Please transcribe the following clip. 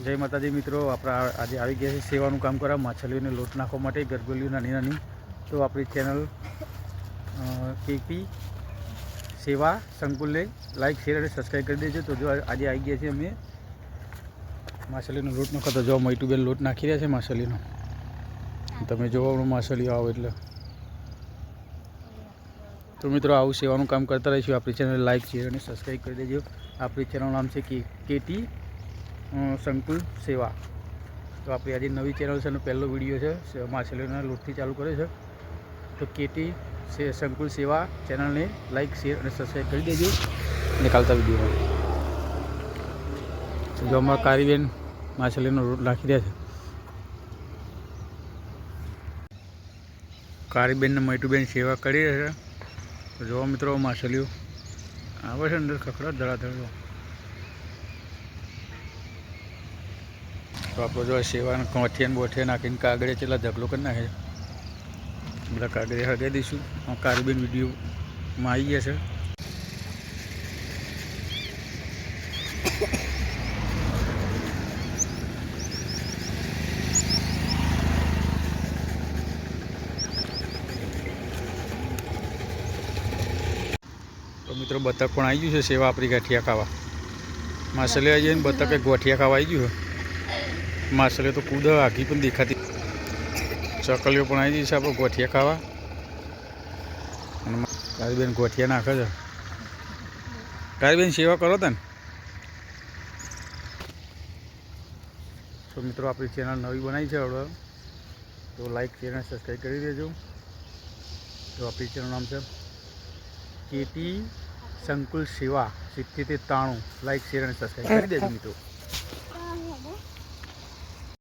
જય માતાજી મિત્રો, આપણા આજે આવી ગયા છે સેવાનું કામ કરવા માછલીઓને લોટ નાખવા માટે ગરગોલીઓ નાની નાની. તો આપણી ચેનલ કેપી સેવા સંકુલને લાઈક શેર અને સબસ્ક્રાઈબ કરી દેજો. તો જો આજે આવી ગયા છે અમે માછલીનો લોટ નાખો. તો જો મૈટુબેન લોટ નાખી રહ્યા છે માછલીનો. તમે જોવો માછલીઓ આવો એટલે. તો મિત્રો આવું સેવાનું કામ કરતા રહીશું. આપણી ચેનલ લાઈક શેર અને સબસ્ક્રાઈબ કરી દેજો. આપણી ચેનલનું નામ છે કેટી સંકુલ સેવા. તો આપણી આજે નવી ચેનલ છે અને પહેલો વિડીયો છે માછલીઓના લોટથી ચાલુ કરે છે. તો કેટી સંકુલ સેવા ચેનલને લાઈક શેર અને સબસ્ક્રાઈબ કરી દેજો નીકળતા વિડીયોમાં. જો અમારા કારીબેન માછલીનો લોટ નાખી રહ્યા છે. કારીબેનને મૈટુબેન સેવા કરી રહ્યા છે. તો જોવા મિત્રો માછલીઓ આવે છે અંદર ખખડા ધડાધડ. તો આપણો જો સેવાને ગોઠિયાને બોઠિયા નાખીને કાગળે કેટલા ઢગલો કરી નાખે છે. બધા કાગળે હગાવી દઈશું. કારીબેન વિડીયોમાં આવી ગયા છે. તો મિત્રો બતક પણ આવી ગયું છે સેવા આપણી ગાંઠિયા ખાવા. માછલી આવી જાય ને બતકે ગોઠિયા ખાવા આવી ગયું છે. માછલી તો કૂદ આઘી પણ દેખાતી. ચકલીઓ પણ આવી ગઈ છે આપણે ગોઠિયા ખાવા. અને કારીબેન ગોઠિયા નાખે છે. કારીબેન સેવા કરો તને. તો મિત્રો આપણી ચેનલ નવી બનાવી છે હવે. તો લાઈક શેર અને સબસ્ક્રાઈબ કરી દેજો. તો આપણી ચેનલનું નામ છે કેટી સંકુલ સેવા 7793. લાઈક શેર અને સબસ્ક્રાઈબ કરી દેજો મિત્રો.